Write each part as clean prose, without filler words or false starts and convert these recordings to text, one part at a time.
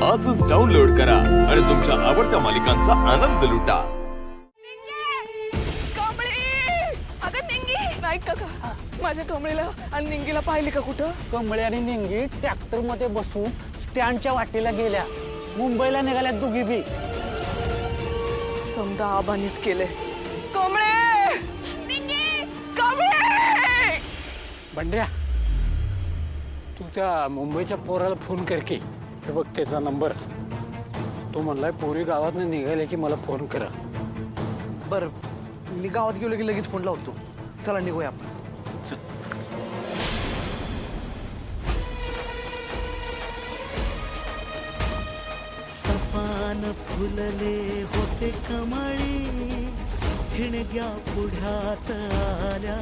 आजच डाउनलोड करा आणि तुमच्या आवडत्या मालिकांचा आनंद लुटा. नाही का माझ्या कमळीला आणि निंगीला पाहिली का कुठं? कमळे आणि निंगी ट्रॅक्टर मध्ये बसून स्टँडच्या वाटेला गेल्या. मुंबईला निघाल्या दोघी बी. समजा आबानीच केले. कमळे कमळे बंड्या, तू त्या मुंबईच्या पोराला फोन कर की. हे बघ त्याचा नंबर. तो म्हणलाय पोरी गावात निघाले की मला फोन करा. बर, मी गावात गेलो की लगेच फोन लावतो. चला निघूया आपण. सपान फुलले होते कमळी, ठिणग्या पुढ्यात आल्या.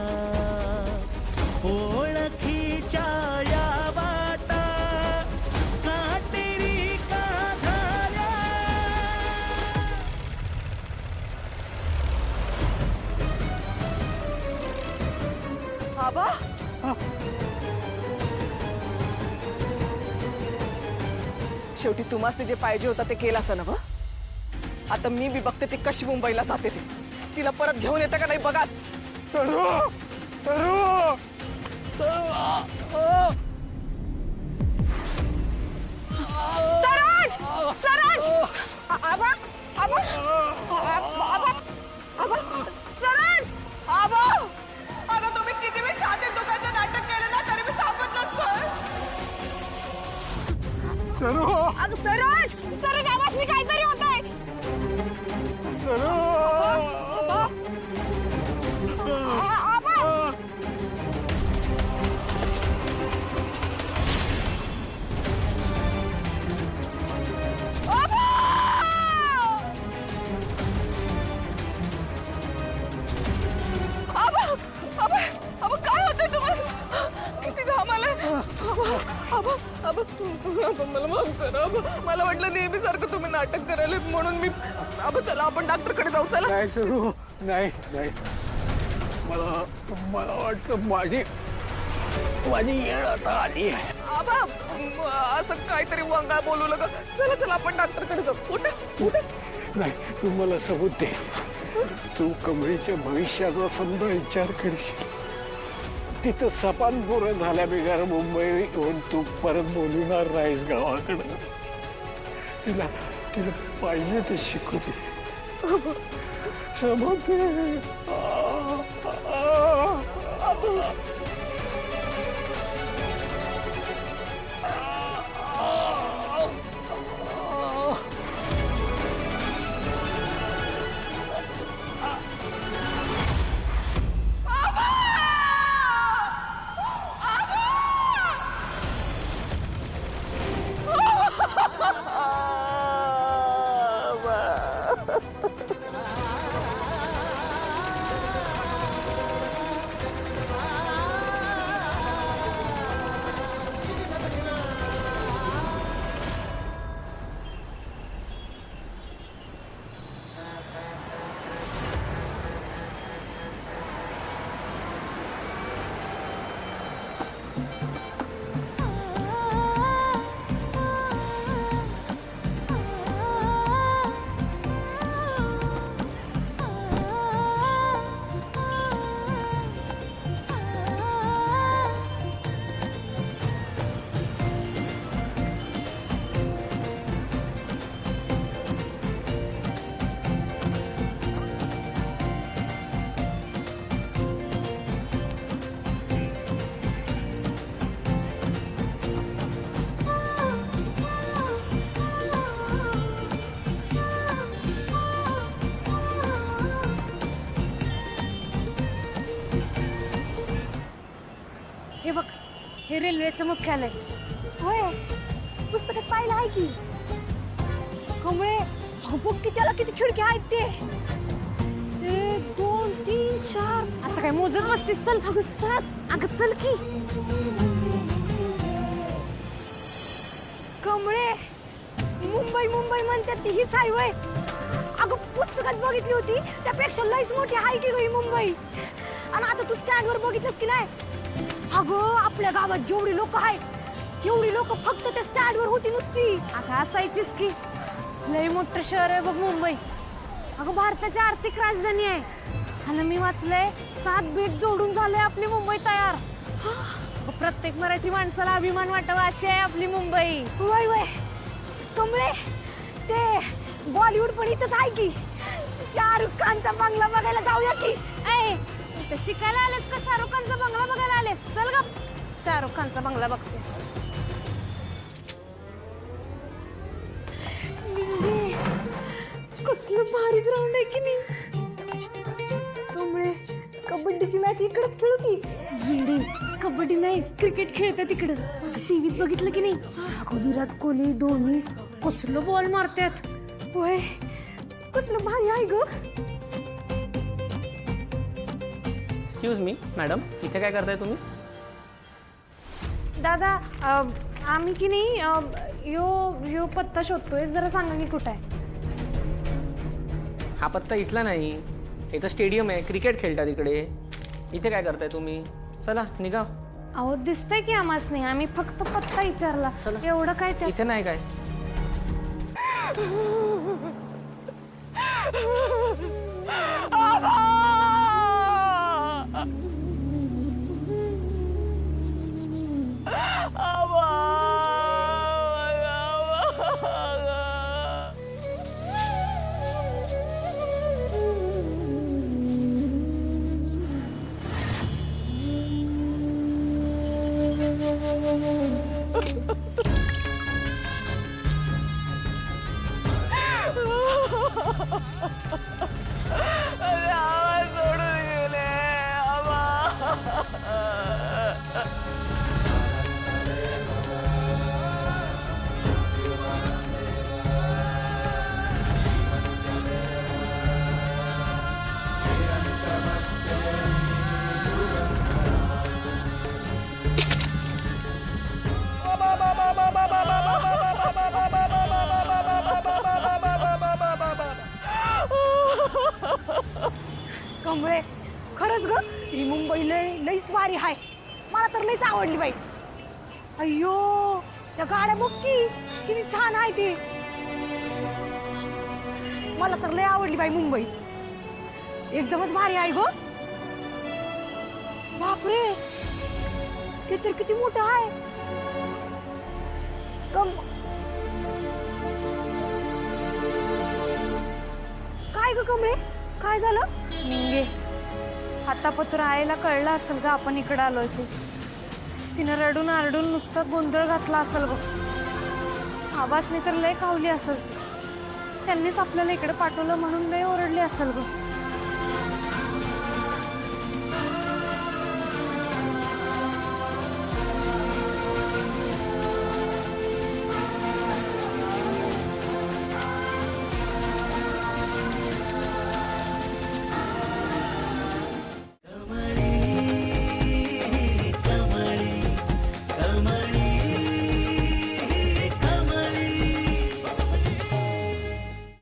ओळखीच्या या वाटा काटेरी का झाल्या. आबा शेवटी तुम्हाला जे पाहिजे होतं ते केलं असं ना व? आता मी बी बघते ती कशी मुंबईला जाते ती. तिला परत घेऊन येते का नाही बघाच. सरज! सरज! आबा! आबा! आबा! आबा! सरज! आबा! आता तुम्ही किती वेळ छातीत दुखायचं नाटक केलं ना तरी मी थांबत नसतोय. अगं सरज! सरज आवाजनी काहीतरी होतंय. आबा! आबा! आबा! आबा! आबा! आबा काय होतंय तुम्हाला? किती घाम आलाय. आबा! आबा! आबा मला माफ करा. आबा मला वाटलं नेहमी सारखं तुम्ही नाटक करायला म्हणून मी. आबा चला आपण डॉक्टरकडे जाऊ. चला. नाही सुरू. नाही नाही, मला मला वाटतं माझी येळ आता आली आहे. आबा असं काहीतरी वंगा बोलू नका. चला चला आपण डॉक्टरकडे जाऊ. उठा उठा. नाही, तू मला सबूत दे. तू कमळीच्या भविष्याचा समजा विचार करशील. तिथं सपान पोरं झाल्या बिगार मुंबई येऊन तू परत बोलणार नाहीस गावाकडं. तिला तिला पाहिजे ते शिकू दे. सबूत दे. हे बघ, हे रेल्वेचं मुख्यालय. होय, पुस्तकात पाहिलं आहे की. कमळे बघ की त्याला किती खिडकी आहेत ते. 1 2 3 4. आता काय मोजून बसतीस? चल अगं 7. अगं चल की. कमळे मुंबई मुंबई म्हणतात ती हीच आहे वय. अगं पुस्तकात बघितली होती त्यापेक्षा लईच मोठी आहे की गई मुंबई. आणि आता तू स्टँडवर बघितलंस की नाही? अगं आपल्या गावात जेवढी लोक आहेत एवढी लोक फक्त त्या स्टँडवर होती नुसती. आता असायचीच की, लय मोठं शहर आहे बघ मुंबई. अगं भारताची आर्थिक राजधानी आहे. आणि मी वाचलंय 7 बेट जोडून झालंय आपली मुंबई तयार. अगं, प्रत्येक मराठी माणसाला अभिमान वाटावा अशी आहे आपली मुंबई. वय वय कमळे, ते बॉलिवूड पण इथंच आहे की. शाहरुख खानचा बंगला बघायला जाऊया की. ए, इथं शिकायला आलेस का शाहरुख खानचा बंगला बघायला आलेस? चल ग, शाहरुख खानचा बंगला बघते. कसलं भारी ग्राउंड आहे की नाही. कमळे, कबड्डीची मॅच इकडेच खेळू की. येडी, कबड्डी नाही क्रिकेट खेळते तिकडं. टीव्हीत बघितलं की नाही. अगं विराट कोहली, धोनी कसलं बॉल मारतात. होय, कसलं भारी आहे ग. एक्सक्यूज मी मॅडम, इथे काय करताय तुम्ही? दादा, आम्ही की नाही यो पत्ता शोधतोय. जरा सांगा की कुठं आहे. हा पत्ता इथला नाही. इथं स्टेडियम आहे, क्रिकेट खेळतात इकडे. इथे काय करताय तुम्ही? चला निघा. अहो दिसतंय की आम्हाच नाही. आम्ही फक्त पत्ता विचारला. चला. एवढं काय ते. इथे नाही काय. सोडून गेले आबा. कमळे, खरंच ग, ही मुंबई लईच वारी हाय. मला तर लईच आवडली बाई. अय्यो, त्या गाड्या बघ की, किती छान आहे ते. मला तर लई आवडली बाई मुंबई. एकदमच भारी आहे ग. बापरे, ते तर किती मोठं आहे. काय ग कमळे, काय झालं? निंगे, हातापत्र आईला कळलं असेल का आपण इकडे आलोय ते. तिनं रडून आरडून नुसतं गोंधळ घातला असेल ग. आवाजने तर लय कावली असेल. त्यांनीच आपल्याला इकडे पाठवलं म्हणून लय ओरडली असेल ग.